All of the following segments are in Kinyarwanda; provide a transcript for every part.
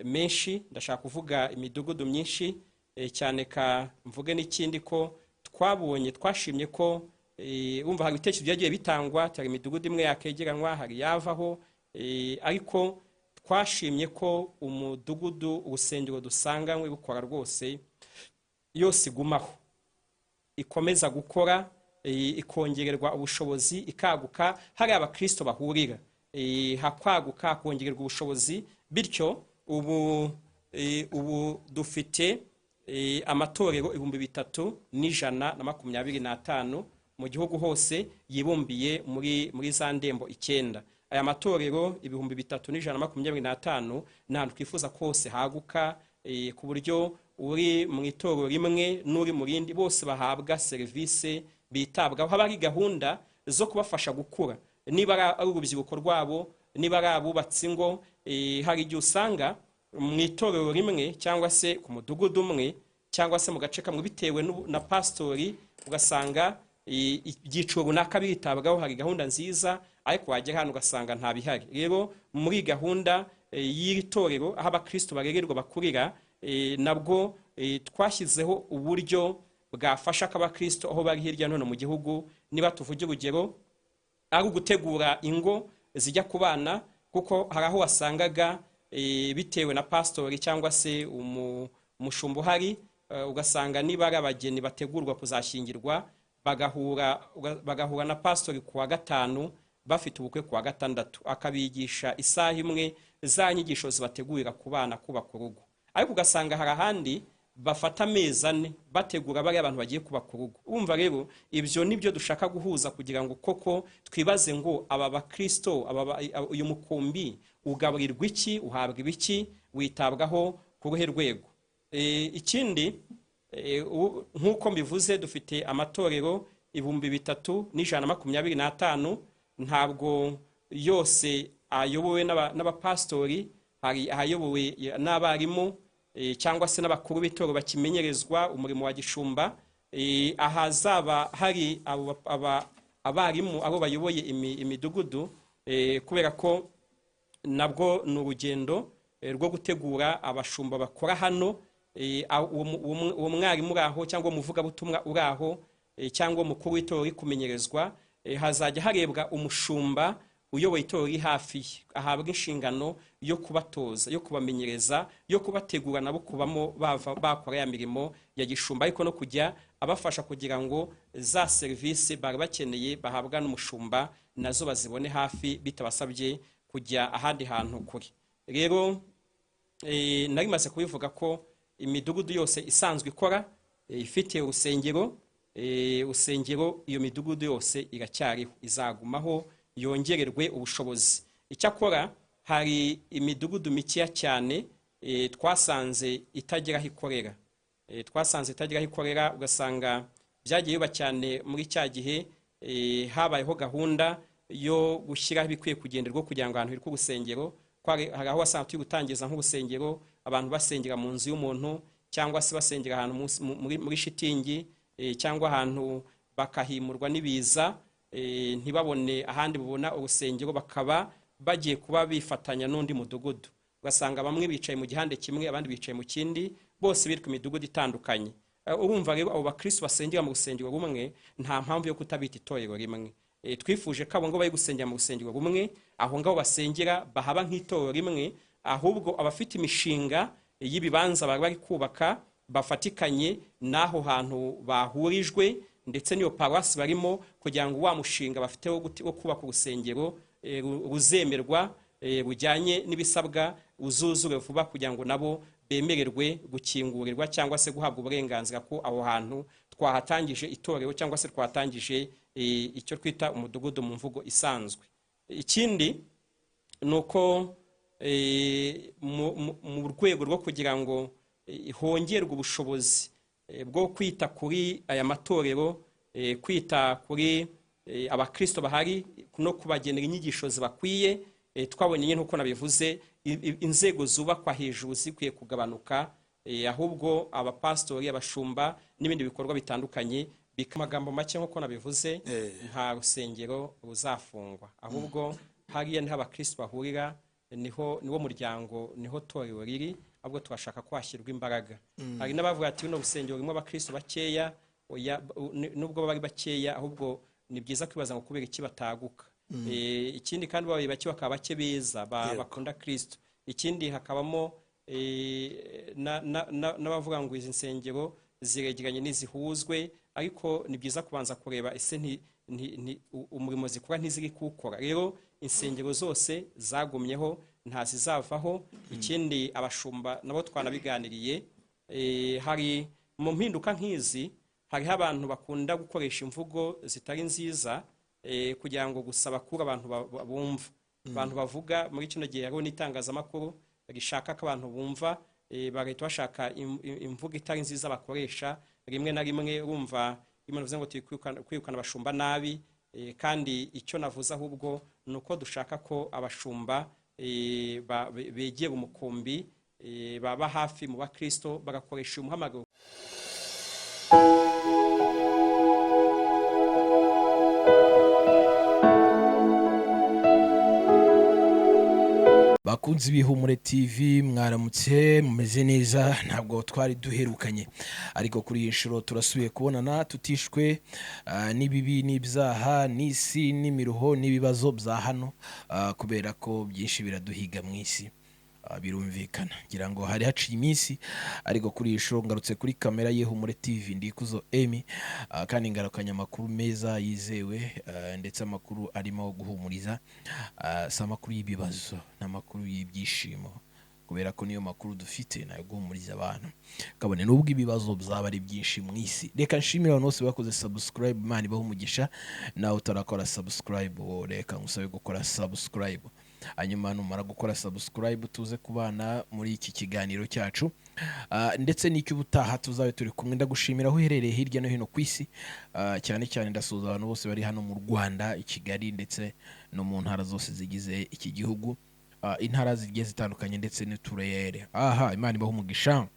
menshi, ndashaka kuvuga imidugudu myinshi, cyane ka mvuge n'ikindi ko twashimye ko wumva hari ibitekerezo byagiye bitangwa, cyari imidugudu imwe yakegeranwa, hari yavaho, ariko twashimye ko umudugudu urusengero dusanganywe bukora rwose yose igumaho, ikomeza gukora, ikongererwa ubushobozi, ikaguka, hari abakristo bahurira, hakwaguka, hakongererwa ubushobozi, bityo ubu dufite amatorero 3125 mu gihugu hose yibumbiye muri za ndembo 9. Aya matorero 3125 ntabwo twifuza kose haguka, ku buryo uri mu itorero rimwe n'uri mu rindi bose bahabwa serivisi bitabwaho. Haba hari gahunda zo kubafasha gukura, niba ari urubyiruko rwabo, niba ari abubatsi ngo, hari igihe usanga mu itorero rimwe cyangwa se ku mudugudu umwe cyangwa se mu gace kamwe bitewe na pastori, ugasanga ibyiciro runaka bitabwaho, hari gahunda nziza, ariko wajya hano ugasanga nta bihari. Rero muri gahunda y'iri torero aho abakristo barererwa bakurira, nabwo twashyizeho uburyo bwafasha abakristo aho bari hirya no hino mu gihugu. Niba tuvuge urugero ari ugutegura ingo zijya ku bana, kuko hari aho wasangaga bitewe na pastori cyangwa se umushumba uhari, ugasanga niba ari abageni bategurwa kuzashyingirwa, bagahura na pastori kuwa gatanu, bafite ubukwe kuwa gatandatu, akabigisha isaha imwe za nyigisho zibategurira ku bana kubaka urugo. Ariko ugasanga hari ahandi bafata amezi 4 bategura bari abantu bagiye kubaka urugo. Umva rero ibyo nibyo dushaka guhuza kugira ngo koko twibaze ngo aba bakristo, uyu mukumbi ugaburirwa iki, uhabwa ibiki, witabwaho ku ruhe rwego. Ikindi nkuko mbivuze, dufite amatorero 3125, ntabwo yose ayobowe n'abapastori, hari ayobowe n'abarimu cyangwa se n'abakuru b'itoro bakimenyerezwa umurimo wa gishumba. Ahazaba hari abarimu abo bayoboye imidugudu, kubera ko nabwo ni urugendo rwo gutegura abashumba bakora hano. Uwo mwarimu uraho cyangwa umuvugabutumwa uraho cyangwa umukuru w'itoro uri kumenyerezwa, hazajya harebwa umushumba uyoboye itoro iri hafi, ahabwa inshingano yo kubatoza, yo kubamenyereza, yo kubategura nabo kubamo bakora ya mirimo ya gishumba, ariko no kujya abafasha kugira ngo za serivisi bari bakeneye bahabwa n'umushumba nazo bazibone hafi, bitabasabye kujya ahandi hantu kuri. Rero nari maze kubivuga ko imidugudu yose isanzwe ikora ifite urusengero, iyo midugudu yose iracyariho, izagumaho, yongererwe ubushobozi. Icyakora hari imidugudu mikeya cyane twasanze itageraho ikorera, ugasanga byagiye biba cyane muri cya gihe habayeho gahunda yo gushyiraho ibikwiye kugenderwa kugira ngo ahantu hirwe urusengero. Hari aho wasanga turi gutangiza nk'urusengero, abantu basengera mu nzu y'umuntu, cyangwa se basengera ahantu muri shitingi, cyangwa ahantu bakahimurwa n'ibiza, ntibabone ahandi bubona urusengero, bakaba bagiye kuba bifatanya n'undi mudugudu. Ugasanga bamwe bicaye mu gihande kimwe, abandi bicaye mu kindi, bose biri ku midugudu itandukanye. Urumva rero abo bakristo basengera mu rusengero rumwe, nta mpamvu yo kutabita itorero rimwe. Twifuje ko abo ngo bari gusengera mu rusengero rumwe, aho ngaho basengera bahaba nk'itorero rimwe, ahubwo abafite imishinga y'ibibanza bari kubaka bafatikanye n'aho hantu bahurijwe, ndetse n'iyo paruwasi barimo, kugira ngo wa mushinga bafite wo kubaka urusengero ruzemerwa, bujyanye n'ibisabwa, uzuzure vuba, kugira ngo nabo bemererwe gukingurirwa cyangwa se guhabwa uburenganzira ko aho hantu twahatangije itorero cyangwa se twahatangije icyo twita umudugudu mu mvugo isanzwe. Ikindi nuko mu rwego rwo kugira ngo hongerwe ubushobozi bwo kwita kuri aya matorero, kwita kuri abakristo bahari no kubagenera inyigisho zibakwiye, twabonye nyine uko nabivuze, inzego zubakwa hejuru zikwiye kugabanuka, ahubwo abapastori, abashumba n'ibindi bikorwa bitandukanye amagambo make nk'uko nabivuze, nta rusengero ruzafungwa, ahubwo hariya niho abakristo bahurira, niwo muryango, niho torero riri, ahubwo twashaka kwashyirwa imbaraga. Hari n'abavuga ati no rusengero rurimo abakristo bakeya, nubwo bari bakeya ahubwo ni byiza kwibaza ngo kubera iki bataguka. Ikindi kandi babaye bake bakaba bake beza bakunda Kristo. Ikindi hakabamo n'abavuga ngo izi nsengero ziregeranye n'izihuzwe, ariko ni byiza kubanza kureba ese umurimo zikora ntiziri kuwukora. Rero insengero zose zagumyeho ntazizavaho. Ikindi abashumba nabo twanabiganiriye, hari mu mpinduka nk'izi hariho abantu bakunda gukoresha imvugo zitari nziza kugira ngo gusaba kuri abantu bumva, abantu bavuga muri kino gihe hariho n'itangazamakuru rishaka ko abantu bumva, bagahita bashaka imvugo itari nziza bakoresha. Rimwe na rimwe urumva Imana ivuze ngo kwirukana abashumba nabi, kandi icyo navuze ahubwo ni uko dushaka ko abashumba begera umukumbi, baba hafi mu bakristo, bagakoresha umuhamagaro. Bakunzi b'Ihumure TV, mwaramutse, mumeze neza? Ntabwo twari duherukanye, ariko kuri iyi nshuro turasubiye kubonana, tutishwe n'ibibi n'ibyaha n'isi n'imiruho n'ibibazo bya hano, kubera ko byinshi biraduhiga mu isi. Birumvikana ngira ngo hari haciye iminsi, ariko kuri iyi nshuro ngarutse kuri kamera y'Ihumure TV, ndikuzo Emi, kandi ngarukanye amakuru meza yizewe, ndetse amakuru arimo guhumuriza, si amakuru y'ibibazo n'amakuru y'ibyishimo, kubera ko niyo makuru dufite nayo guhumuriza abantu, kabone n'ubwo ibibazo byaba ari byinshi mu isi. Reka nshimire abantu bose bakoze subscribe, Imana ibahe umugisha. Nawe utarakora subscribe, reka ngusabe gukora subscribe, hanyuma numara gukora subscribe tuze kubana muri iki kiganiro cyacu, ndetse n'icyo ubutaha tuzabe turi kumwe. Ndagushimira aho uherereye hirya no hino ku isi, cyane cyane ndasuhuza abantu bose bari hano mu Rwanda, i Kigali, ndetse no mu ntara zose zigize iki gihugu, intara zigiye zitandukanye ndetse n'uturere. Imana ibahe umugisha.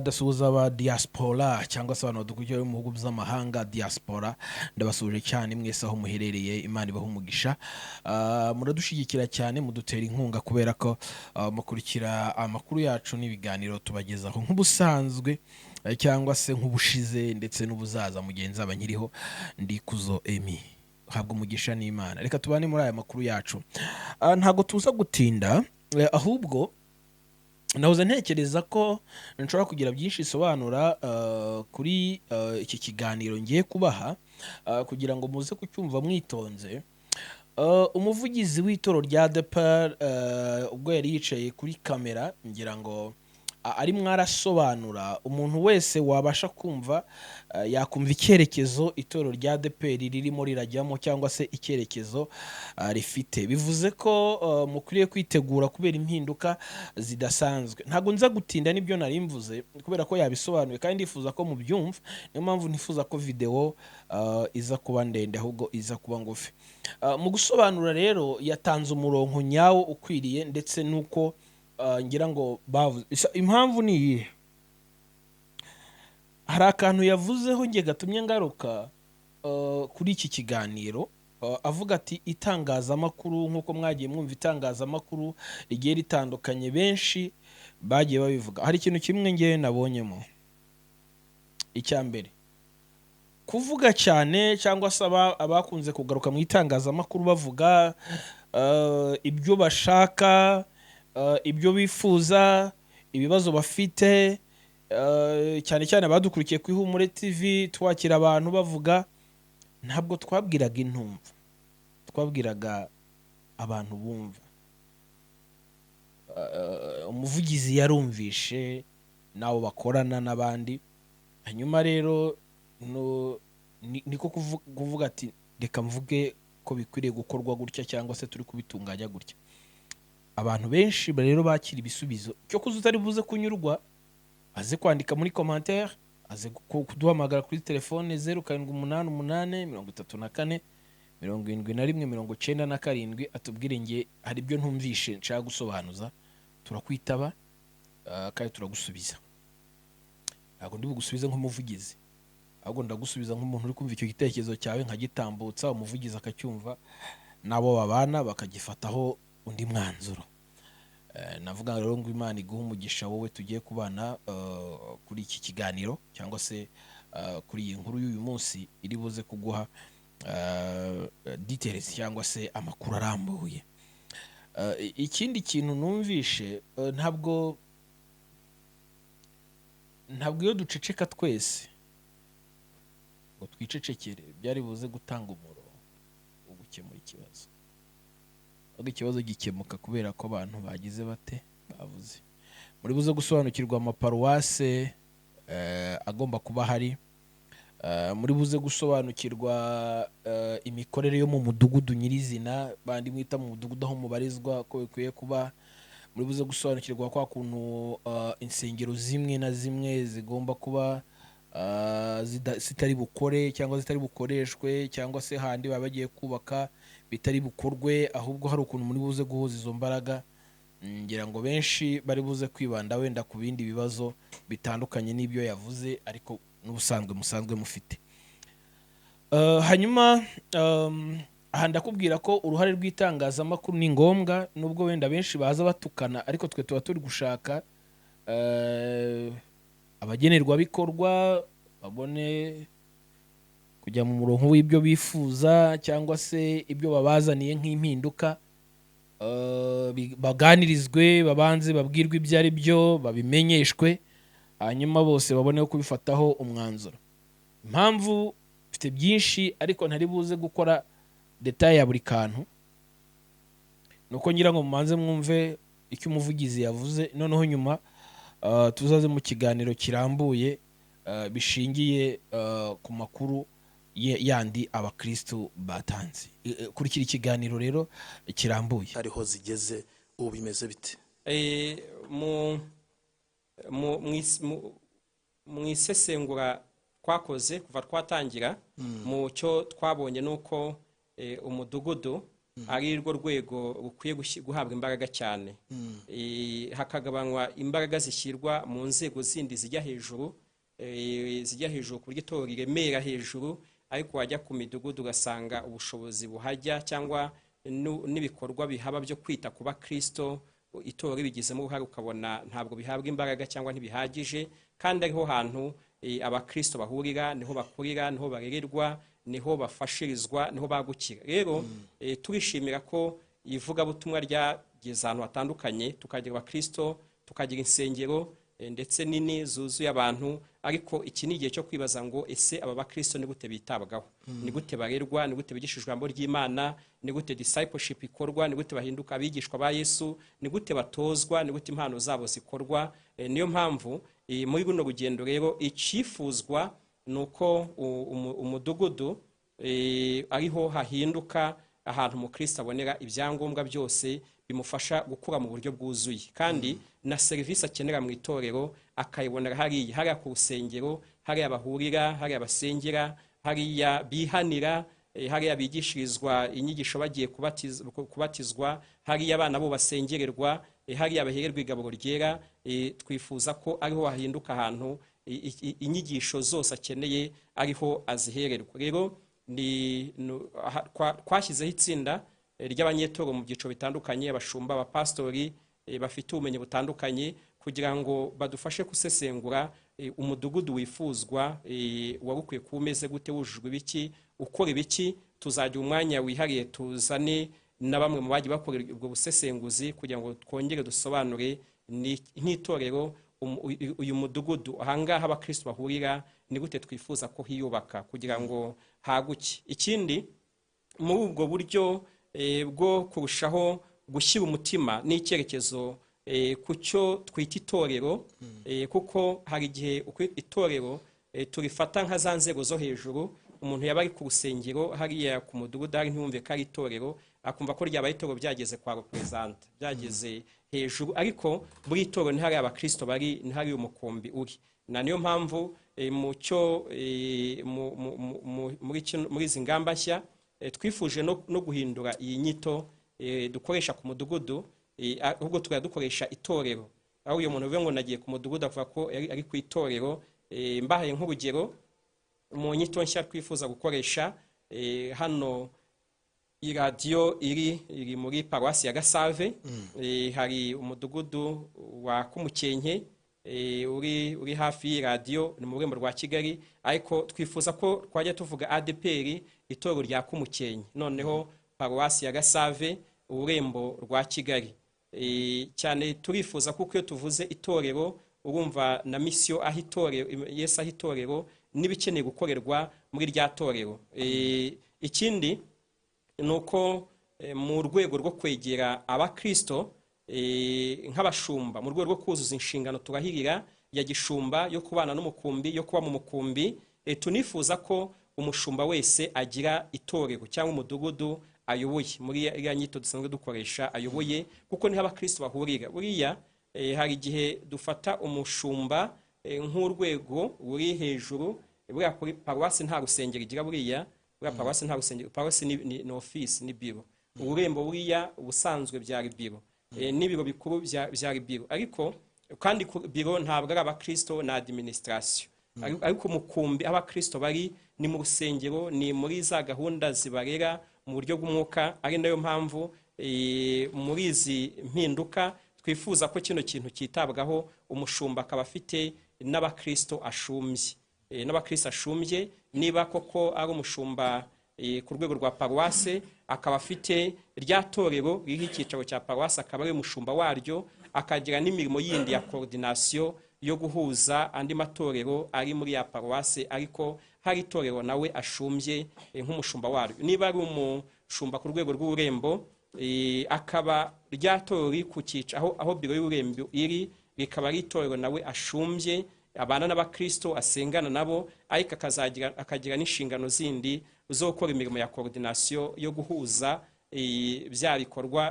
Ndasuhuza aba diaspora cyangwa se abantu badukurikiye mu bihugu by'amahanga, diaspora, ndabasuhuje cyane mwese aho muherereye. Imana ibahe umugisha. Muradushyigikira cyane, mudutera inkunga, kubera ko mukurikira amakuru yacu n'ibiganiro tubagezaho nk'ubusanzwe, cyangwa se nk'ubushize ndetse n'ubuzaza mugenzi abanyiriho. Ndikuzo Emi, habwa umugisha n'Imana. Reka tubane muri aya makuru yacu. Ntago tuza gutinda, ahubwo nahoze ntekereza ko nshobora kugira byinshi isobanura kuri iki kiganiro ngiye kubaha, kugira ngo muze kucyumva mwitonze. Umuvugizi w'itoro rya ADEPR, ubwo yari yicaye kuri kamera, ngira ngo ari mwarasobanura, umuntu wese wabasha kumva yakumva icyerekezo itoro rya ADEPR ririmo rirajyamo, cyangwa se icyerekezo rifite. Bivuze ko mukwiriye kwitegura kubera impinduka zidasanzwe. Ntago nza gutinda nibyo nari mvuze, kubera ko yabisobanuye kandi ndifuza ko mubyumva. Niyo mpamvu nifuza ko video iza kuba ndende, ahubwo iza kuba ngufi. Mu gusobanura rero yatanze umurongo nyawo ukwiriye, ndetse nuko ngira ngo bavuze. Impamvu ni iyihe? Hari akantu yavuzeho nge gatumye ngaruka kuri iki kiganiro, avuga ati itangazamakuru, nk'uko mwagiye mwumva itangazamakuru rigiye ritandukanye, benshi bagiye babivuga. Hari ikintu kimwe nge nabonyemo. Icya mbere, kuvuga cyane, cyangwa se abakunze kugaruka mu itangazamakuru bavuga ibyo bashaka, ibyo bifuza, ibibazo bafite, cyane cyane abadukurikiye ku Ihumure TV twakira abantu bavuga. Ntabwo twabwiraga intumva, twabwiraga abantu bumva. Umuvugizi yarumvishe, nabo bakorana n'abandi. Hanyuma rero niko kuvuga ati reka mvuge ko bikwiriye gukorwa gutya, cyangwa se turi kubitunganya gutya. Abantu benshi rero bakira ibisubizo. Cyo kuza utari buze kunyurwa, aze kwandika muri commentaire, aze kuduhamagara kuri telefone 0788 34 71 97, atubwire nge hari ibyo ntumvishe nshaka gusobanuza, turakwitaba kandi turagusubiza. Ntabwo ndi bugusubize nk'umuvugizi, ahubwo ndagusubiza nk'umuntu uri kumva icyo gitekerezo cyawe nkagitambutsa, umuvugizi akacyumva, nabo babana bakagifataho undi mwanzuro. Navuga rero ngo Imana iguha umugisha wowe tugiye kubana kuri iki kiganiro cyangwa se kuri iyi nkuru y'uyu munsi iri buze kuguha details cyangwa se amakuru arambuye. Ikindi kintu numvishe, ntabwo iyo duceceka twese ngo twicecekere byari buze gutanga umuro wo gukemura ikibazo. Ahubwo ikibazo gikemuka kubera ko abantu bagize bate, bavuze. Muri buze gusobanukirwa amaparuwase agomba kuba hari, muri buze gusobanukirwa imikorere yo mu mudugudu nyirizina, bandi mwita mu mudugudu aho mubarizwa ko bikwiye kuba. Muri buze gusobanukirwa kwa kuntu insengero zimwe na zimwe zigomba kuba zitari bukore cyangwa zitari bukoreshwe, cyangwa se handi baba bagiye kubaka bitari bukorwe, ahubwo hari ukuntu muri buze guhuza izo mbaraga. Ngira ngo benshi bari buze kwibanda wenda ku bindi bibazo bitandukanye n'ibyo yavuze, ariko n'ubusanzwe musanzwe mufite. Hanyuma aha ndakubwira ko uruhare rw'itangazamakuru ni ngombwa, nubwo wenda benshi baza batukana, ariko twe tuba turi gushaka abagenerwabikorwa babone kujya mu murongo w'ibyo bifuza cyangwa se ibyo babazaniye nk'impinduka, baganirizwe, babanze babwirwe ibyo ari byo, babimenyeshwe, hanyuma bose babone kubifataho umwanzuro. Impamvu mfite byinshi ariko ntari buze gukora detail ya buri kantu, nuko ngira ngo mumanze mwumve icyo umuvugizi yavuze, noneho nyuma tuzaze mu kiganiro kirambuye bishingiye ku makuru yandi abakristo batanze. Kurikira ikiganiro rero kirambuye. Ariho zigeze ubu bimeze bite? Mu isesengura twakoze kuva twatangira, mu cyo twabonye nuko umudugudu ari rwo rwego rukwiye guhabwa imbaraga cyane, hakagabanywa imbaraga zishyirwa mu nzego zindi zijya hejuru ku buryo itorero riremera hejuru, ariko wajya ku midugudu ugasanga ubushobozi buhajya cyangwa n'ibikorwa bihaba byo kwita ku bakristo itorero bigizemo uruhare, ukabona ntabwo bihabwa imbaraga cyangwa ntibihagije. Kandi ariho hantu abakristo bahurira, niho bakurira, niho barererwa, niho bafashirizwa, niho bagukira. Rero turishimira ko ivugabutumwa ryageze ahantu hatandukanye, tukagira abakristo, tukagira insengero ndetse nini zuzuye abantu, ariko iki ni igihe cyo kwibaza ngo ese aba bakristo ni gute bitabwaho, ni gute barerwa, ni gute bigishijwe ijambo ry'Imana, ni gute discipleship ikorwa, ni gute bahinduka abigishwa ba Yesu, ni gute batozwa, ni gute impano zabo zikorwa. Niyo mpamvu muri runo rugendo rero icyifuzwa nuko umudugudu ariho hahinduka ahantu umukristo abonera ibyangombwa byose bimufasha gukura mu buryo bwuzuye, kandi na serivisi akenera mu itorero akayibonera hariya ku rusengero, hariya bahurira, hariya basengera, hariya bihanira, hariya bigishirizwa inyigisho bagiye kubatizwa, hariya abana bo basengererwa, hariya bahererwa igaburo ryera. Twifuza ko ariho hahinduka ahantu inyigisho zose akeneye ariho azihererwa. Rero twashyizeho itsinda ry'abanyetoro mu byiciro bitandukanye, abashumba, abapastori bafite ubumenyi butandukanye, kugira ngo badufashe gusesengura umudugudu wifuzwa wari ukwiye kuba umeze gute, wujujwe ibiki, ukora ibiki. Tuzagira umwanya wihariye tuzane na bamwe mu bagiye bakora ubwo busesenguzi, kugira ngo twongere dusobanure nk'itorero uyu mudugudu ahangaha abakristo bahurira ni gute twifuza ko hiyubaka kugira ngo haguke. Ikindi muri ubwo buryo bwo kurushaho gushyira umutima n'icyerekezo ku cyo twita itorero, kuko hari igihe itorero turifata nka za nzego zo hejuru. Umuntu yaba ari ku rusengero hariya ku mudugudu hari ntiyumve ko ari itorero, akumva ko ryabaye itorero byageze kwa representa, byageze hejuru, ariko buri itorero ni hari abakristo bari, ni hari umukumbi uri. Na niyo mpamvu muri izi ngamba nshya twifuje no guhindura iyi nyito dukoresha ku mudugudu, ahubwo tukaba dukoresha itorero. Aho uyu muntu uvuga ngo nagiye ku mudugudu avuga ko ari ku itorero. Mbahaye nk'urugero mu nyito nshya twifuza gukoresha hano iradiyo iri muri paruwasi ya Gasave. Hari umudugudu wa Kumukenke uri hafi y'iradiyo, ni mu rurembo rwa Kigali, ariko twifuza ko twajya tuvuga ADEPR itorero rya Kumukenke, noneho paruwasi ya Gasave ururembo rwa Kigali. Cyane turifuza kuko iyo tuvuze itorero urumva na misiyo aho itorero Yesu aho itorero n'ibikeneye gukorerwa muri rya torero. Ikindi nuko mu rwego rwo kwegera abakristo nk'abashumba, mu rwego rwo kuzuza inshingano turahirira ya gishumba yo kubana n'umukumbi, yo kuba mu mukumbi, tunifuza ko umushumba wese agira itorero cyangwa umudugudu ayoboye muri ya nyito dusanzwe dukoresha ayoboye, kuko niho abakristo bahurira. Buriya hari igihe dufata umushumba nk'urwego ruri hejuru. Buriya paruwasi nta rusengero igira, buriya paruwasi nta rusengero, paruwasi ni office, ni biro. Ururembo buriya ubusanzwe byari biro, n'ibiro bikuru byari biro, ariko kandi biro ntabwo ari abakristo na administration. Ariko mukumbi abakristo bari ni mu rusengero, ni muri za gahunda zibarera mu buryo bw'umwuka. Ari nayo mpamvu muri izi mpinduka twifuza ko kino kintu cyitabwaho, umushumba akaba afite n'abakristo ashumbye, niba koko ari umushumba ku rwego rwa paruwase, akaba afite rya torero ririho icyicaro cya paruwase, akaba ari umushumba waryo, akagira n'imirimo yindi ya coordination yo guhuza andi matorero ari muri ya paruwase, ariko hari itorero nawe ashumbye nk'umushumba waryo. Niba ari umushumba ku rwego rw'ururembo, akaba rya torero ku cyicaro aho biro y'ururembo iri, rikaba ari itorero nawe ashumbye, abana n'abakristo asengana nabo, ariko akagira n'inshingano zindi zo gukora imirimo ya coordination yo guhuza bya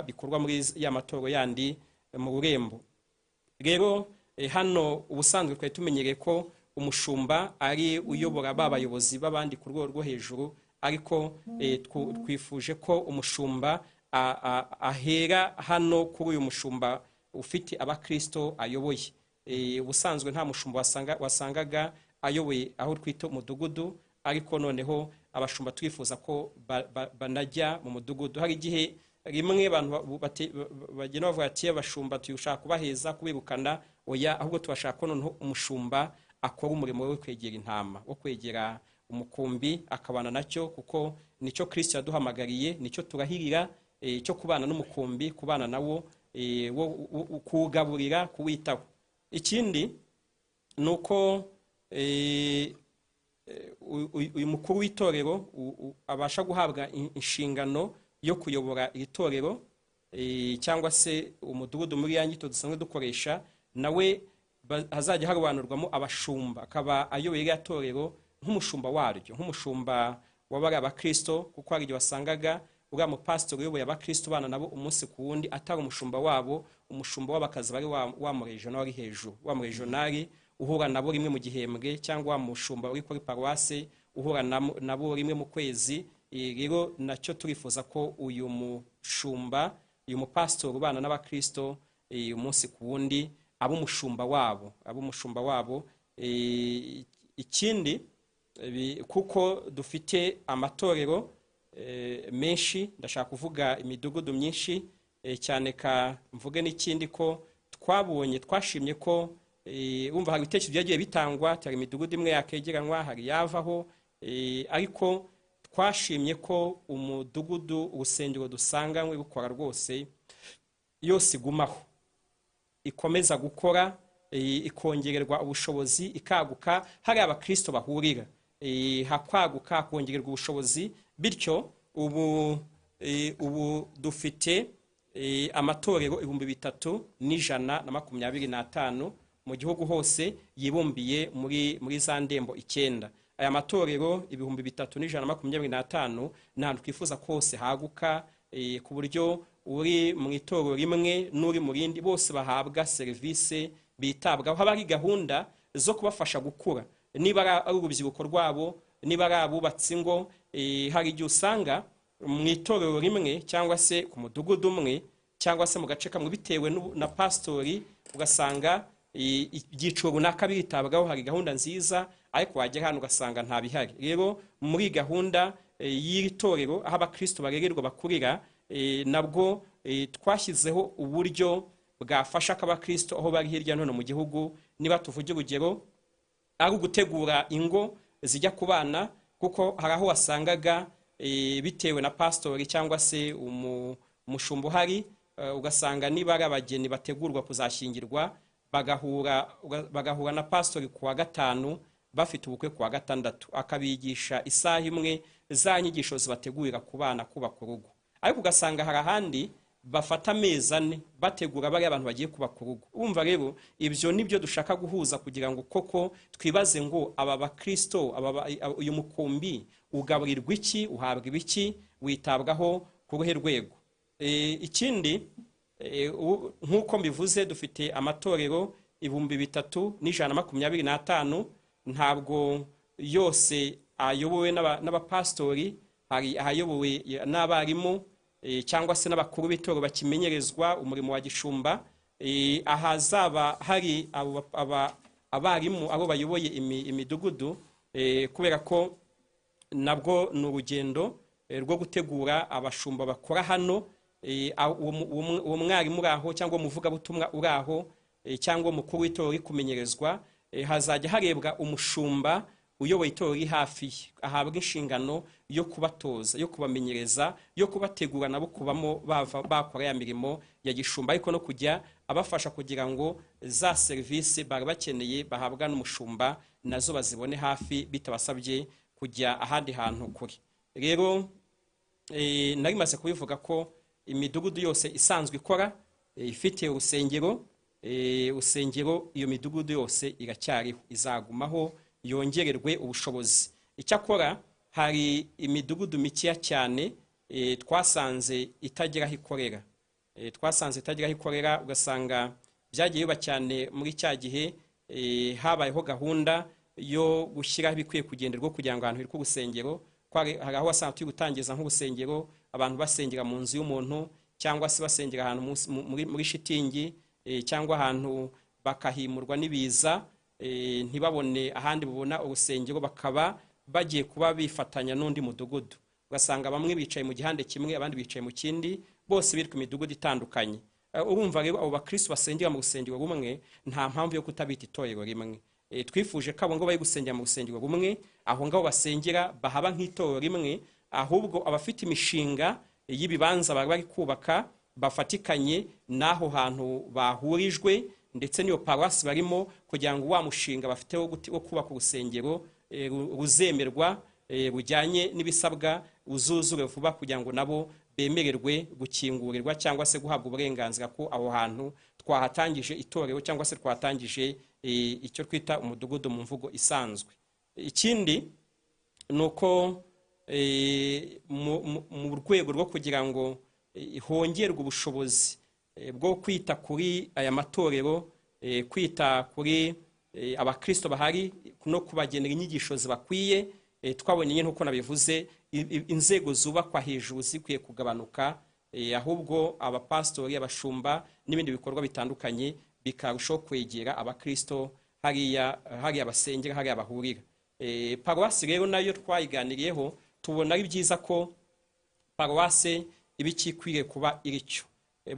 bikorwa muri ya matorero yandi mu rurembo. Rero hano ubusanzwe twari tumenyereye ko umushumba ari uyobora b'abayobozi b'abandi ku rwego rwo hejuru, ariko twifuje ko umushumba ahera hano kuri uyu mushumba ufite abakristo ayoboye. Ubusanzwe nta mushumba wasangaga ayoboye aho twita umudugudu, ariko noneho abashumba twifuza ko banajya mu mudugudu. Hari igihe rimwe abantu bagenda bavuga ati abashumba tuyushaka kubaheza kubirukana, oya, ahubwo tubashaka ko noneho umushumba akora umurimo wo kwegera intama, wo kwegera umukumbi, akabana nacyo, kuko nicyo Kristo yaduhamagariye, nicyo turahirira, cyo kubana n'umukumbi, kubana nawo, kugaburira, kuwitaho. Ikindi nuko uyu mukuru w'itorero abasha guhabwa inshingano yo kuyobora iri torero, cyangwa se umudugudu muri ya nyito dusanzwe dukoresha, nawe hazajya harobanurwamo abashumba, akaba ayoboye iriya torero nk'umushumba waryo, nk'umushumba w'abari abakristo, kuko hari igihe wasangaga uriya mupasitori uyoboye abakristo bana nabo umunsi ku wundi, atari umushumba wabo. Umushumba w'abakazi bari wa muregionari hejuru, wa muregionari uhura nabo rimwe mu gihembwe, cyangwa wa mushumba uri kuri paruwase uhura nabo rimwe mu kwezi. Rero nacyo turifuza ko uyu mushumba, uyu mupasitori ubana n'abakristo umunsi ku wundi, aba umushumba wabo. Ikindi kuko dufite amatorero menshi, ndashaka kuvuga imidugudu myinshi cyane, ka mvuge n'ikindi ko twashimye ko wumva hari ibitekerezo byagiye bitangwa, hari imidugudu imwe yakegeranwa, hari yavaho, ariko twashimye ko umudugudu, urusengero dusanganywe rukora rwose, yose igumaho, ikomeza gukora, ikongererwa ubushobozi, ikaguka, hari abakristo bahurira, hakwaguka, kongererwa ubushobozi. Bityo ubu dufite amatorero 3125 mu gihugu hose, yibumbiye muri za ndembo 9. Aya matorero 3125 n'ahantu twifuza kose haguka, ku buryo uri mu itorero rimwe n'uri mu rindi bose bahabwa serivisi, bitabwaho. Haba hari gahunda zo kubafasha gukura, niba ari urubyiruko rwabo, niba ari abubatsi ingo. Hari igihe usanga mu itorero rimwe, cyangwa se ku mudugudu umwe, cyangwa se mu gace kamwe, bitewe na pastori, ugasanga ibyiciro runaka biritabwaho, hari gahunda nziza, ariko wagera hano ugasanga nta bihari. Rero muri gahunda y'iri torero aho abakristo barererwa bakurira, nabwo twashyizeho uburyo bwafasha abakristo aho bari hirya no hino mu gihugu. Niba tuvuge urugero ari ugutegura ingo zijya ku bana, kuko hari aho wasangaga bitewe na pastori cyangwa se umushumba uhari, ugasanga niba ari abageni bategurwa kuzashyingirwa bagahura na pastori kuwa gatanu bafite ubukwe kuwa gatandatu, akabigisha isaha imwe za nyigisho zibategurira ku bana kubaka urugo. Ariko ugasanga hari ahandi bafata amezi 4 bategura bari abantu bagiye kubaka urugo. Urumva rero ibyo nibyo dushaka guhuza kugira ngo koko twibaze ngo aba bakristo uyu mukumbi ugaburirwa iki, uhabwa ibiki, witabwaho ku ruhe rwego. Ikindi nk'uko mbivuze dufite amatorero 3125, ntabwo yose ayobowe n'abapastori, hari ahayobowe n'abarimu cyangwa se n'abakuru b'itoro bakimenyerezwa umurimo wa gishumba. Ahazaba hari abarimu abo bayoboye imidugudu, kubera ko nabwo ni urugendo rwo gutegura abashumba bakora hano. Uwo mwarimu uraho cyangwa umuvugabutumwa uraho cyangwa umukuru w'itoro uri kumenyerezwa, hazajya harebwa umushumba uyoboye itoro uri hafi, ahabwa inshingano yo kubatoza, yo kubamenyereza, yo kubategura nabo kubamo bakora ya mirimo ya gishumba, ariko no kujya abafasha kugira ngo za serivisi bari bakeneye bahabwa n'umushumba nazo bazibone hafi bitabasabye kujya ahandi hantu kure. Rero nari maze kubivuga ko imidugudu yose isanzwe ikora ifite urusengero, iyo midugudu yose iracyariho, izagumaho yongererwe ubushobozi. Icyakora hari imidugudu mikiya cyane twasanze itagira aho ikorera, ugasanga byagiye biba cyane muri cya gihe habayeho gahunda yo gushyiraho ibikwiye kugenderwa kugira ngo ahantu hiri ku rusengero. Hari aho wasanga turi gutangiza nk'urusengero abantu basengera mu nzu y'umuntu, cyangwa se basengera ahantu muri shitingi, cyangwa ahantu bakahimurwa n'ibiza, ntibabone ahandi bubona urusengero, bakaba bagiye kuba bifatanya n'undi mudugudu. Ugasanga bamwe bicaye mu gihande kimwe, abandi bicaye mu kindi, bose biri ku midugudu itandukanye. Urumva rero abo bakristo basengera mu rusengero rumwe nta mpamvu yo kutabita itorero rimwe. Twifuje ko abo ngo bari gusengera mu rusengero rumwe, aho ngaho basengera bahaba nk'itorero rimwe, ahubwo abafite imishinga y'ibibanza bari kubaka bafatikanye n'aho hantu bahurijwe, ndetse n'iyo paruwasi barimo, kugira ngo wa mushinga bafite wo kubaka urusengero ruzemerwa, rujyanye n'ibisabwa, uzuzure vuba kugira ngo nabo bemererwe gukingurirwa cyangwa se guhabwa uburenganzira ko aho hantu twahatangije itorero cyangwa se twahatangije icyo twita umudugudu mu mvugo isanzwe. Ikindi nuko mu rwego rwo kugira ngo hongerwe ubushobozi bwo kwita kuri aya matorero, kwita kuri abakristo bahari no kubagenera inyigisho zibakwiye, twabonye nyine uko nabivuze inzego zubakwa hejuru zikwiye kugabanuka, ahubwo abapastori, abashumba n'ibindi bikorwa bitandukanye bikarushaho kwegera abakristo hariya basengera, hariya bahurira. Paruwasi rero nayo twayiganiriyeho, tubona ari byiza ko paruwasi iba ikikwiriye kuba iricyo.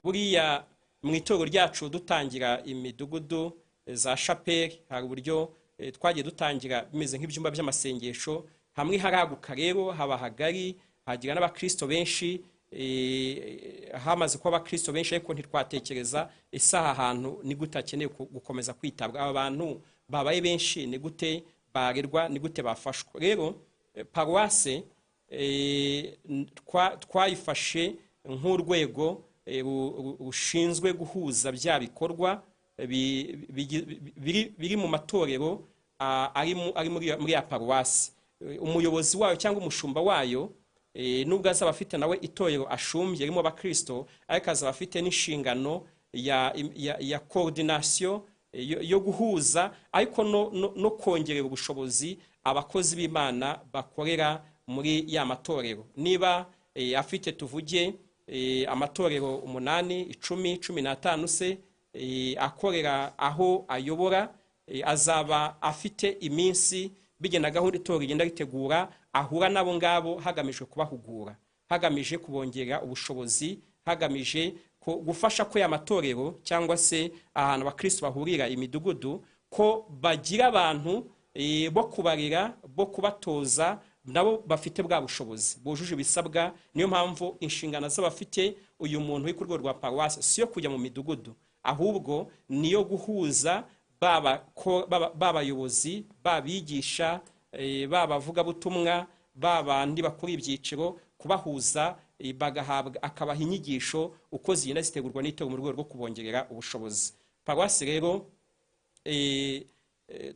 Buriya mu itorero ryacu dutangira imidugudu za chapelle, hari uburyo twagiye dutangira bimeze nk'ibyumba by'amasengesho, hamwe haraguka rero haba hagari, hagira n'abakristo benshi, hamaze kuba abakristo benshi, ariko ntitwatekereza isaha ahantu ni gute akeneye gukomeza kwitabwa. Aba bantu babaye benshi ni gute barerwa, ni gute bafashwa. Rero paruwase twayifashe nk'urwego rushinzwe guhuza bya bikorwa biri mu matorero ari muri ya paruwasi. Umuyobozi wayo cyangwa umushumba wayo, nubwo azaba afite nawe itorero ashumbye ririmo abakristo, ariko azaba afite n'inshingano ya coordination yo guhuza, ariko no kongerera ubushobozi abakozi b'Imana bakorera muri ya matorero. Niba afite tuvuge amatorero 8, 10, 15 se akorera aho ayobora, azaba afite iminsi bigenda gahunda itorero igenda ritegura ahura nabo ngabo hagamijwe kubahugura, hagamije kubongerera ubushobozi, hagamije gufasha ko y'amatorero cyangwa se ahantu abakristo bahurira imidugudu ko bagira abantu bo kubarira, bo kubatoza, nabo bafite bwa bushobozi bujuje ibisabwa. Niyo mpamvu inshingano z'abafite uyu muntu uri ku rwego rwa paruwasi siyo kujya mu midugudu, ahubwo niyo guhuza b'abayobozi, babigisha, babavugabutumwa, babandi bakora ibyiciro, kubahuza bagahabwa akabaha inyigisho uko zigenda zitegurwa n'itorero mu rwego rwo kubongerera ubushobozi. Paruwasi rero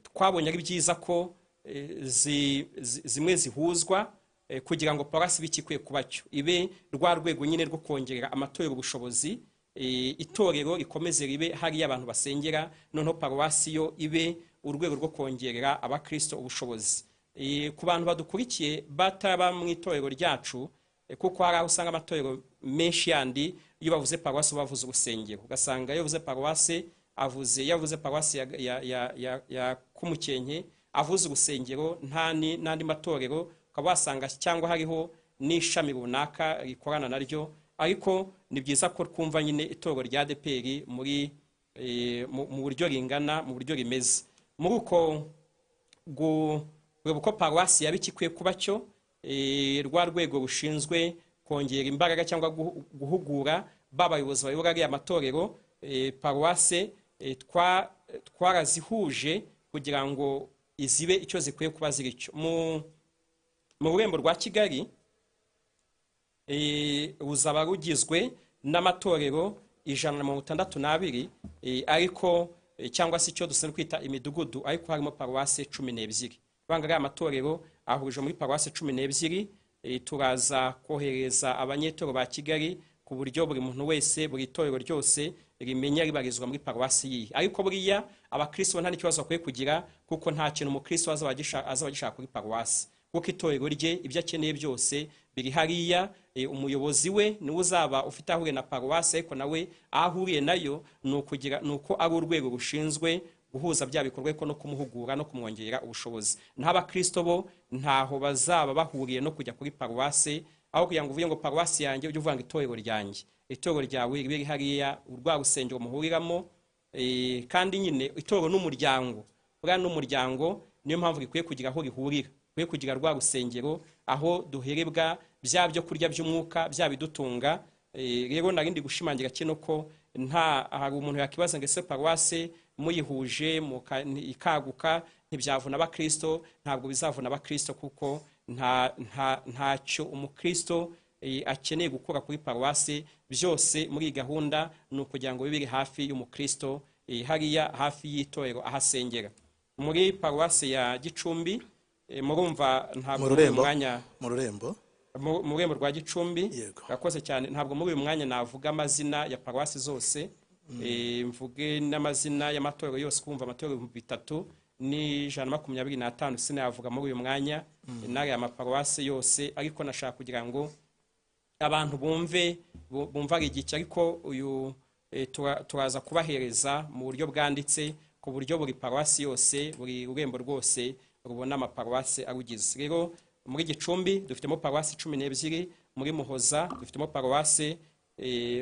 twabonye ari byiza ko zimwe zihuzwa kugira ngo paruwasi bikikwiye kuba cyo ibe rwa rwego nyine rwo kongerera amatorero ubushobozi, itorero rikomeze ribe hariya abantu basengera, noneho paruwasi yo ibe urwego rwo kongerera abakristo ubushobozi. Ku bantu badukurikiye bataba mu itorero ryacu, kuko hari aho usanga amatorero menshi yandi iyo bavuze paruwasi bavuze urusengero, ugasanga iyo bavuze paruwasi yavuze paruwasi ya Kumukenke avuze urusengero n'andi matorero, ukaba wasanga cyangwa hariho n'ishami runaka rikorana naryo. Ariko ni byiza ko twumva nyine itorero rya ADEPR mu buryo ringana, mu buryo rimeze, muri uko uko paruwasi yaba ikikwiye kuba cyo rwa rwego rushinzwe kongera imbaraga cyangwa guhugura b'abayobozi bayobora ariya matorero. Paruwasi twarazihuje kugira ngo izibe icyo zikwiye kuba ziri cyo. Mu rurembo rwa Kigali ruzaba rugizwe n'amatorero 162, ariko cyangwa se icyo dusanzwe kwita imidugudu, ariko harimo paruwasi 12. Bangara amatorero ahurije muri paruwasi 12. Turaza kohereza abanyetorero ba Kigali ku buryo buri muntu wese, buri torero ryose rimenya ribarizwa muri paruwasi yihe. Ariko buriya abakristo nta n'ikibazo bakwiye kugira, kuko nta kintu umukristo azaba gishaka kuri paruwasi, kuko itorero rye ibyo akeneye byose biri hariya. Umuyobozi we niwe uzaba ufite ahuriye na paruwasi, ariko nawe ahuriye nayo nuko ari urwego rushinzwe guhuza bya bikorwa ko no kumuhugura no kumwongerera ubushobozi. N'abakristo bo ntaho bazaba bahuriye no kujya kuri paruwasi, aho kugira ngo uvuye ngo paruwasi yanjye ujye uvuga ngo itorero ryanjye. Itorero ryawe ribe hariya, urwa rusengero muhuriramo, kandi nyine itorero n'umuryango, buriya n'umuryango niyo mpamvu rikwiye kugira aho rihurira, kwiye kugira rwa rusengero aho duherebwa bya byo kurya by'umwuka, bya bidutunga. Rero narindi gushimangira kino ko hari umuntu yakibaza ngo ese paruwasi muyihuje ikaguka ntibyavuna abakristo. Ntabwo bizavuna abakristo, kuko ntacyo umukristo akeneye gukora kuri paruwasi. Byose muri gahunda ni ukugira ngo bibiri hafi y'umukristo, hariya hafi y'itorero ahasengera. Muri paruwasi ya Gicumbi murumva ntabwo muri mwanya mu rurembo rwa Gicumbi. Yakoze cyane. Ntabwo muri uyu mwanya navuga amazina ya paruwasi zose, mvuge n'amazina y'amatorero yose, kumva amatorero 3,125 sinayavuga muri uyu mwanya n'aya maparuwasi yose. Ariko nashaka kugira ngo abantu bumva ari igiki, ariko uyu turaza kubahereza mu buryo bwanditse, ku buryo buri paruwasi yose, buri rurembo rwose rubona amaparuwasi arugize. Rero muri Gicumbi dufitemo paruwasi 12, muri Muhoza dufitemo paruwasi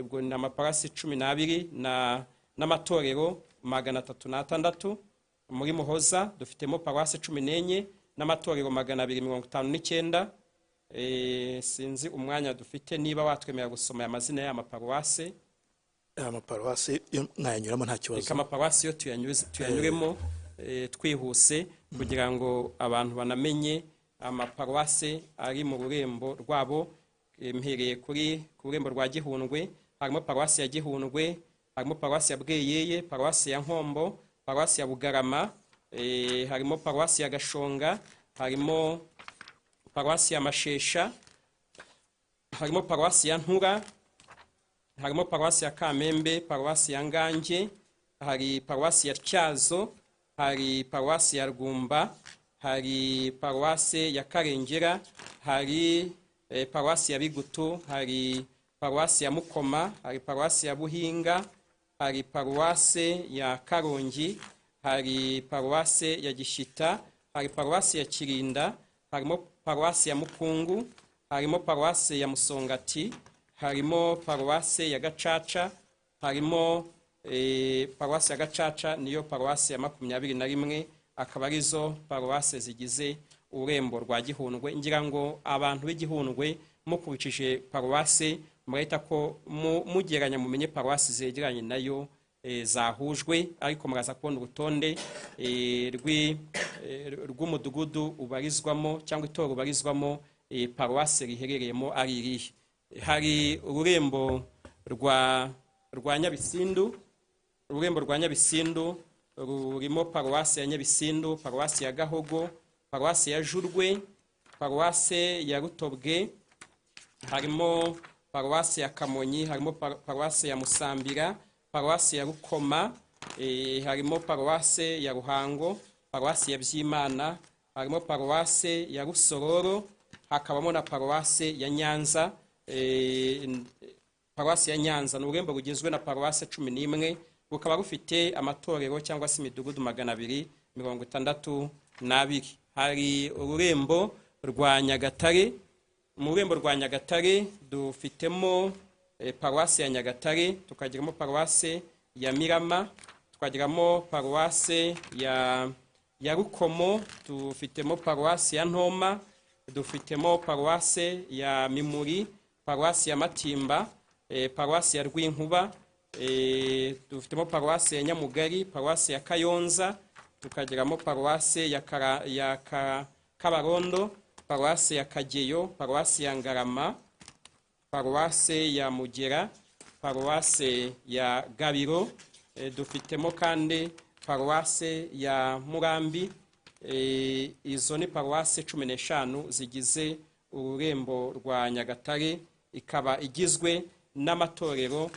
ubwo ni amaparuwasi 12 n'amatorero 306. Muri Muhoza dufitemo paruwasi 14 n'amatorero 259. Sinzi umwanya dufite niba watwemera gusoma amazina y'amaparuwasi. Amaparuwasi nayanyuramo nta kibazo. Reka amaparuwasi yo tuyanyuremo twihuse kugira ngo abantu banamenye amaparuwasi ari mu rurembo rwabo. Mhereye ku rurembo rwa Gihundwe, harimo paruwasi ya Gihundwe, harimo paruwasi ya Bweyeye, paruwasi ya Nkombo, paruwasi ya Bugarama, harimo paruwasi ya Gashonga, harimo paruwasi ya Mashesha, harimo paruwasi ya Ntura, harimo paruwasi ya Kamembe, paruwasi ya Ngange, hari paruwasi ya Tyazo, hari paruwasi ya Rwumba, hari paruwasi ya Karengera, hari paruwasi ya Bigutu, hari paruwasi ya Mukoma, hari paruwasi ya Buhinga, hari paruwasi ya Karongi, hari paruwasi ya Gishita, hari paruwasi ya Kirinda, harimo paruwasi ya Mukungu, harimo paruwasi ya Musongati, harimo paruwasi ya Gacaca, harimo paruwasi ya Gacaca niyo paruwasi ya 21, akaba arizo paruwasi zigize urembo rwa Gihundwe. Ngira ngo abantu b'Igihundwe mukurikije paruwasi murahita ko mugeranya mumenye paruwasi zegeranye nayo zahujwe, ariko muraza kubona urutonde rw'umudugudu ubarizwamo cyangwa itorero ubarizwamo paruwasi riherereyemo ari irihe. Hari ururembo rwa Nyabisindu. Ururembo rwa Nyabisindu rurimo paruwasi ya Nyabisindu, paruwasi ya Gahogo, paruwasi ya Jurwe, paruwasi ya Rutobwe, harimo paruwasi ya Kamonyi, harimo paruwasi ya Musambira, paruwasi ya Rukoma, harimo paruwasi ya Ruhango, paruwasi ya Byimana, harimo paruwasi ya Rusororo, hakabamo na paruwasi ya Nyanza. Paruwasi ya Nyanza ni ururembo rugizwe na paruwasi 11, rukaba rufite amatorero cyangwa se imidugudu 262. Hari ururembo rwa Nyagatare. Mu rurembo rwa Nyagatare dufitemo paruwasi ya Nyagatare, tukagiramo paruwasi ya Mirama, tukagiramo paruwasi ya Rukomo, dufitemo paruwasi ya Ntoma, dufitemo paruwasi ya Mimuri, paruwasi ya Matimba, paruwasi ya Rwinkuba, dufitemo paruwasi ya Nyamugari, paruwasi ya Kayonza, tukagiramo paruwasi ya Kabarondo, paruwasi ya Kageyo, paruwasi ya Ngarama, paruwasi ya Mugera, paruwasi ya Gabiro, dufitemo kandi paruwasi ya Murambi. Izo ni paruwasi 15 zigize ururembo rwa Nyagatare, ikaba igizwe n'amatorero.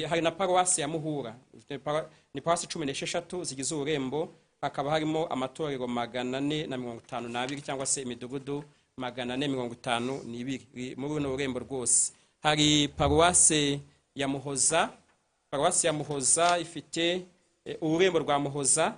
Hari na paruwasi ya Muhura, ni paruwasi 16 zigize ururembo, hakaba harimo amatorero 452 cyangwa se imidugudu 452 muri runo rurembo rwose. Hari paruwasi ya Muhoza. Paruwasi ya Muhoza ifite ururembo rwa Muhoza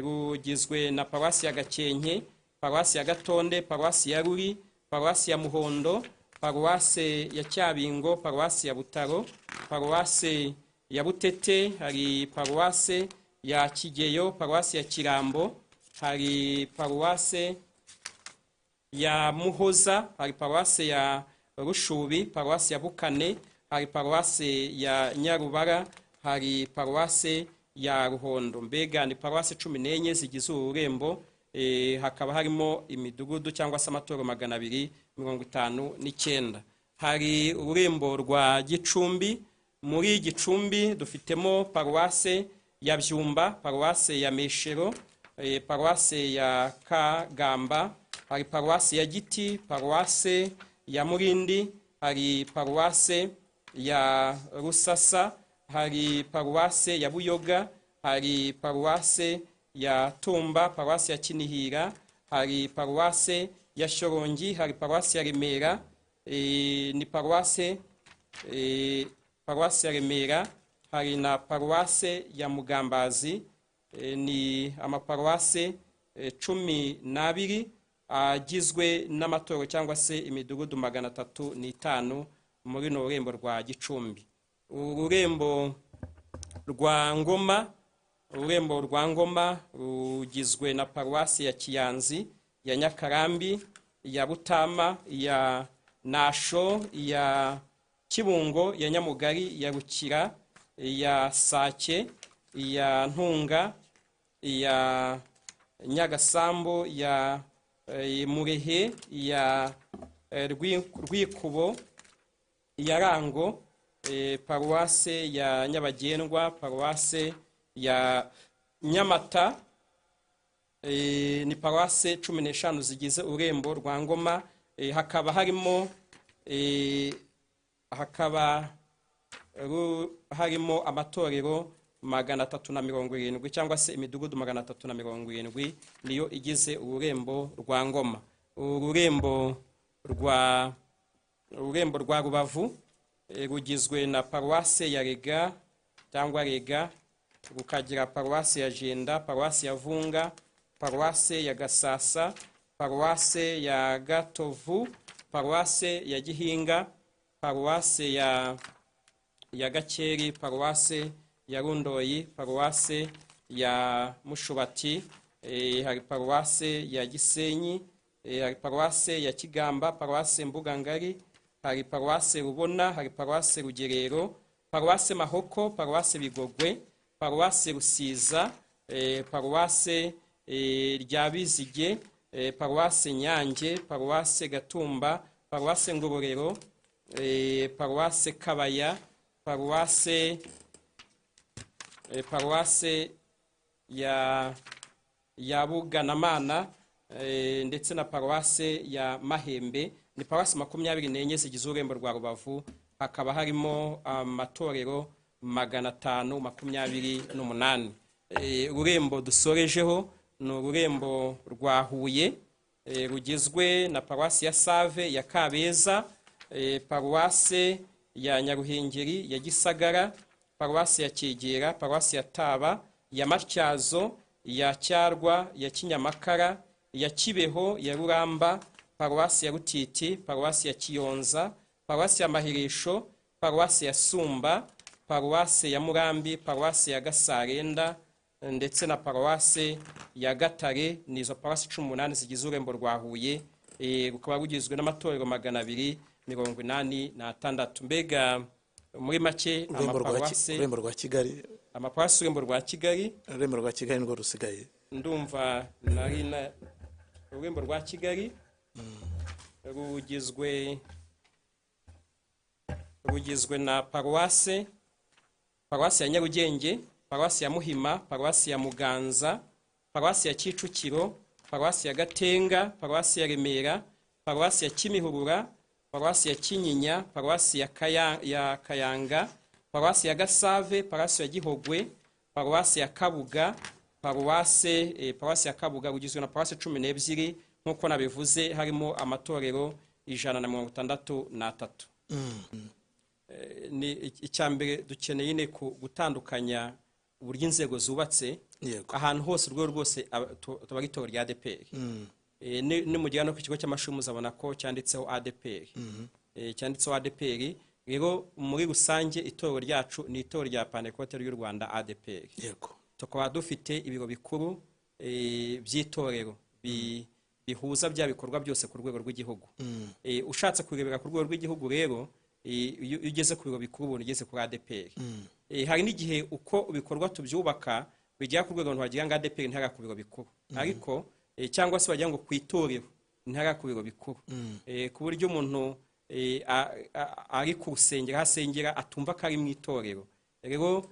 rugizwe na paruwasi ya Gakenke, paruwasi ya Gatonde, paruwasi ya Ruri, paruwasi ya Muhondo, paruwasi ya Cyabingo, paruwasi ya Butaro, paruwasi ya Butete, hari paruwasi ya Kigeyo, paruwasi ya Kirambo, hari paruwasi ya Muhoza, hari paruwasi ya Rushubi, paruwasi ya Bukane, hari paruwasi ya Nyarubara, hari paruwasi ya Ruhondo. Mbega ni paruwasi 14 zigize ururembo. Hakaba harimo imidugudu cyangwa se amatorero 259. Hari ururembo rwa Gicumbi. Muri Gicumbi dufitemo paruwasi ya Byumba, paruwasi ya Meshero, paruwasi ya Kagamba, hari paruwasi ya Giti, paruwasi ya Murindi, hari paruwasi ya Rusasa, hari paruwasi ya Buyoga, hari paruwasi ya Tumba, paruwasi ya Kinihira, hari paruwasi ya Shorongi, hari paruwasi ya Remera, ni paruwasi ya Remera, hari na paruwasi ya Mugambazi, ni amaparuwasi 12 agizwe n'amatorero cyangwa se imidugudu 305 muri no rurembo rwa Gicumbi. Ururembo rwa Ngoma. Ururembo rwa Ngoma rugizwe na paruwasi ya Kiyanzi, ya Nyakarambi, ya Butama, ya Nasho, ya Kibungo, ya Nyamugari, ya Rukira, ya Sake, ya Ntunga, ya Nyagasambu, ya Murehe, ya Rwikubo, ya Rango, paruwasi ya Nyabagendwa, paruwasi ya Nyamata. Ni paruwasi 15 zigize urembo rwa Ngoma. Hakaba harimo amatorero 370 cyangwa se imidugudu 370 niyo igize ururembo rwa Ngoma. Ururembo rwa Rubavu rugizwe na paruwasi ya Rega cyangwa Rega, rukagira paruwasi ya Jenda, paruwasi ya Vunga, paruwasi ya Gasasa, paruwase ya Gatovu, paruwase ya Gihinga, paruwase ya Gakeri, paruwase ya Rundoyi, paruwase ya Mushubati, hari paruwase ya Gisenyi, hari paruwase ya Kigamba, paruwase Mbugangari, hari paruwase Rubona, hari paruwase Rugerero, paruwase Mahoko, paruwase Bigogwe, paruwase Rusiza, paruwase Ryabizige, paruwase Nyange, paruwase Gatumba, paruwase Ngororero, paruwase Kabaya, paruwase ya Buganamana, ndetse na paruwase ya Mahembe. Ni paruwase 24 zigize ururembo rwa Rubavu, hakaba harimo amatorero 528. Ururembo dusorejeho ni ururembo rwa Huye, rugizwe na paruwase ya Save, ya Kabeza, paruwase ya Nyaruhengeri, ya Gisagara, paruwase ya Kigera, paruwase ya Taba, ya Matyazo, ya Cyarwa, ya Kinyamakara, ya Kibeho, ya Ruramba, paruwase ya Rutiti, paruwase ya Kiyonza, paruwase ya Mahirisho, paruwase ya Sumba, paruwase ya Murambi, paruwase ya Gasarenda, ndetse na paruwase ya Gatare. Nizo paruwase 18 zigize ururembo rwa Huye, rukaba rugizwe n'amatorero 286. Mbega muri make amaparuwase ururembo rwa Kigali, amaparuwase ururembo rwa Kigali, ururembo rwa Kigali ngo rusigaye, ndumva ururembo rwa Kigali rugizwe na paruwase ya Nyarugenge, paruwase ya Muhima, paruwase ya Muganza, paruwase ya Kicukiro, paruwase ya Gatenga, paruwase ya Remera, paruwase ya Kimihurura, paruwase ya Kinyinya, paruwase ya Kayanga, paruwase ya Gasave, paruwase ya Gihogwe, paruwase ya Kabuga, paruwase ya Kabuga rugizwe na paruwase 12. Nkuko nabivuze harimo amatorero 163. Ni icyambere dukeneye ne gutandukanya uburyo inzego zubatse. Ahantu hose urwo rwose tuba itorero rya ADEPR. Ni mujyana ku kigo cy'amashuri muzabona ko cyanditseho ADEPR. Cyanditseho ADEPR. Rero muri rusange itorero ryacu ni itorero rya Pantekote ry'u Rwanda ADEPR. Tukaba dufite ibiro bikuru by'itorero bihuza bya bikorwa byose ku rwego rw'igihugu. Ushatse kurebera ku rwego rw'igihugu rero iyo ugeze ku biro bikuru ugeze kuri ADEPR. Hari n'igihe uko ibikorwa tubyubaka bijya ku rwego ntiwagira ngo ADEPR ntara ku biro bikuru, ariko cyangwa se bagira ngo ku itorero ntara ku biro bikuru, ku buryo umuntu ari ku rusengero hasengera atumva ko ari mu itorero. Rero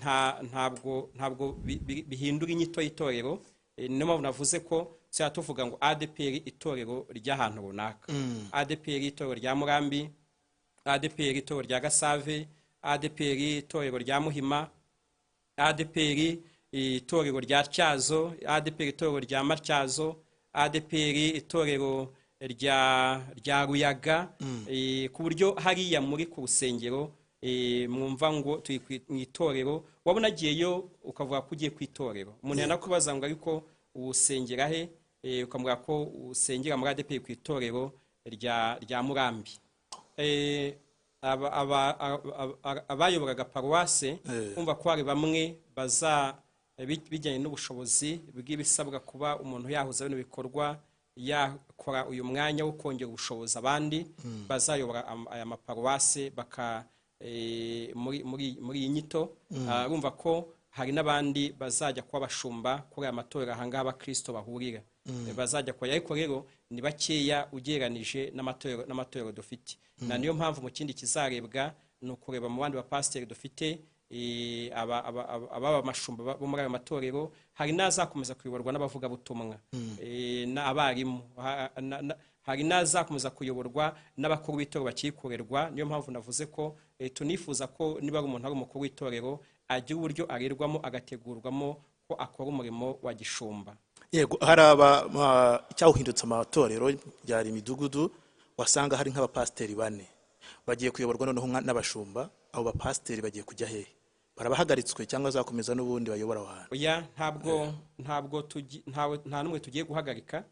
ntabwo bihindura inyito y'itorero. Niyo mpamvu navuze ko cyangwa tuvuga ngo ADEPR itorero ry'ahantu runaka, ADEPR itorero rya Murambi, ADEPR itorero rya Gasave, ADEPR itorero rya Muhima, ADEPR itorero rya Tyazo, ADEPR itorero rya Matyazo, ADEPR itorero rya Ruyaga, ku buryo hariya muri ku rusengero mwumva ngo turi mu itorero, wabona agiyeyo ukavuga ko ugiye ku itorero. Umuntu yanakubaza ngo ariko usengera he, ukamubwira ko usengera muri ADEPR ku itorero rya Murambi. Abayoboraga paruwase kumva ko hari bamwe bijyanye n'ubushobozi bw'ibisabwa kuba umuntu yahuza bino bikorwa, yakora uyu mwanya wo kongera ubushobozi abandi bazayobora aya maparuwase muri iyi nyito. Urumva ko hari n'abandi bazajya kuba bashumba kuri aya matorero ahangaha abakristo bahurira, bazajya kwa, ariko rero ni bakeya ugereranije n'amatorero dufite. Na niyo mpamvu mu kindi kizarebwa ni ukureba mu bandi bapasiteri dufite, ababa amashumba bo muri ayo matorero, hari n'azakomeza kuyoborwa n'abavugabutumwa, n'abarimu, hari n'azakomeza kuyoborwa n'abakuru b'itorero bakikorerwa. Niyo mpamvu navuze ko tunifuza ko niba umuntu ari umukuru w'itorero agira uburyo arerwamo agategurwamo ko akora umurimo wa gishumba. Yego, hari cyawuhindutse amatorero byari imidugudu, wasanga hari nk'abapasiteri 4 bagiye kuyoborwa noneho n'abashumba. Abo bapasiteri bagiye kujya hehe? barabahagaritswe cyangwa zakomeza n'ubundi bayobora abantu? oya nta numwe tugiye guhagarika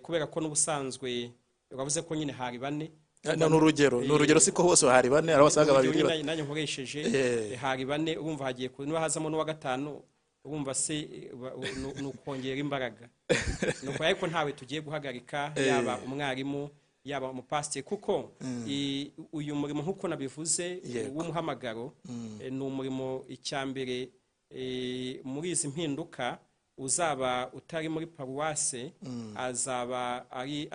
kubera ko n'ubusanzwe bavuze ko nyine hari bane. N'urugero siko hose hari bane, arabasaga babiri nanjye nkoresheje hari bane, urumva hagiye niba hazamo n'uwa gatanu, urumva se n'ukongera imbaraga nuko ariko ntawe tugiye guhagarika, yaba umwarimu yaba umupasiteri, kuko uyu murimo nk'uko nabivuze w'umuhamagaro ni umurimo icyambere muri izi mpinduka uzaba utari muri paruwase, azaba ari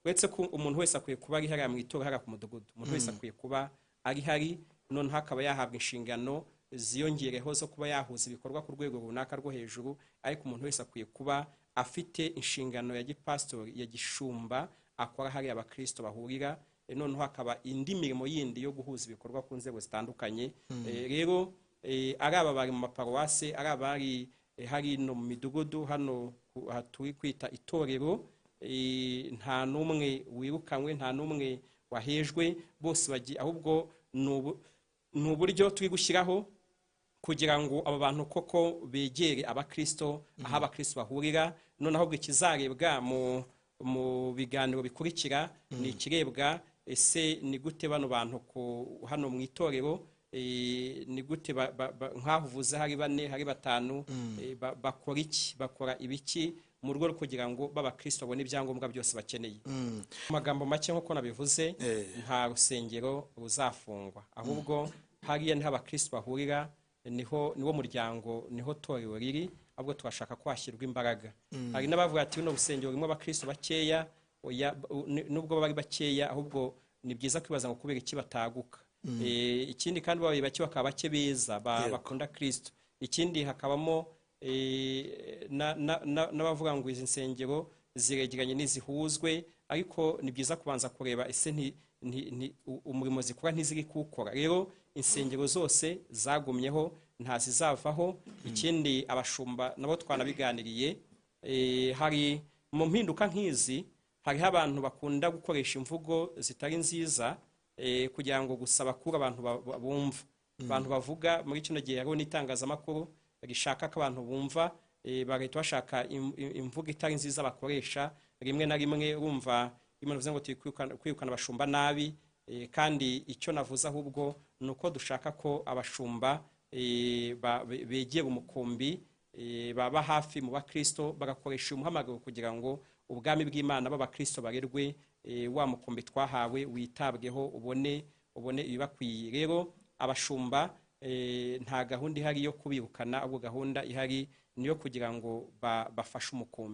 uretse ko umuntu wese akwiye kuba ari hariya mu itora, hariya ku mudugudu, umuntu wese akwiye kuba ari hari, noneho akaba yahabwa inshingano ziyongereho zo kuba yahuza ibikorwa ku rwego runaka rwo hejuru, ariko umuntu wese akwiye kuba afite inshingano ya gipasitori, ya gishumba, akora hariya abakristo bahurira, noneho hakaba indi mirimo yindi yo guhuza ibikorwa ku nzego zitandukanye. Rero ari aba bari mu maparuwase, ari abari hari no mu midugudu, hano turi kwita itorero, nta n'umwe wirukanywe, nta n'umwe wahejwe, bose bagiye, ahubwo ni uburyo turi gushyiraho kugira ngo aba bantu koko begere abakristo, aho abakristo bahurira. Noneho ahubwo ikizarebwa mu biganiro bikurikira ni ikirebwa, ese ni gute bano bantu hano mu itorero, ni gute nk'aho uvuze hari bane, hari batanu, bakora iki, bakora ibiki mu rwego kugira ngo b'abakristo babone ibyangombwa byose bakeneye. Mu magambo make nk'uko nabivuze, nta rusengero ruzafungwa, ahubwo hariya niho abakristo bahurira, niwo muryango, niho torero riri, ahubwo turashaka ko hashyirwa imbaraga. Hari n'abavuga ati runo rusengero rurimo abakristo bakeya, nubwo bari bakeya, ahubwo ni byiza kwibaza ngo kubera iki bataguka. Ikindi kandi babaye bake bakaba bake beza bakunda Kristo. Ikindi hakabamo n'abavuga ngo izi nsengero ziregeranye n'izihuzwe, ariko ni byiza kubanza kureba ese umurimo zikora ntiziri kuwukora. Rero insengero zose zagumyeho, ntazizavaho. Ikindi abashumba nabo twanabiganiriye, hari mu mpinduka nk'izi hariho abantu bakunda gukoresha imvugo zitari nziza kugira ngo gusa bakura abantu bumva, abantu bavuga. Muri kino gihe hariho n'itangazamakuru rishaka ko abantu bumva, bagahita bashaka imvugo itari nziza bakoresha. Rimwe na rimwe urumva Imana ivuze ngo kwirukana abashumba nabi, kandi icyo navuze ahubwo ni uko dushaka ko abashumba begera umukumbi, baba hafi mu bakristo, bagakoresha umuhamagaro kugira ngo ubwami bw'Imana b'abakristo barerwe, wa mukumbi twahawe witabweho, ubone ibibakwiye. Rero abashumba nta gahunda ihari yo kubirukana, ahubwo gahunda ihari niyo kugira ngo bafashe umukumbi.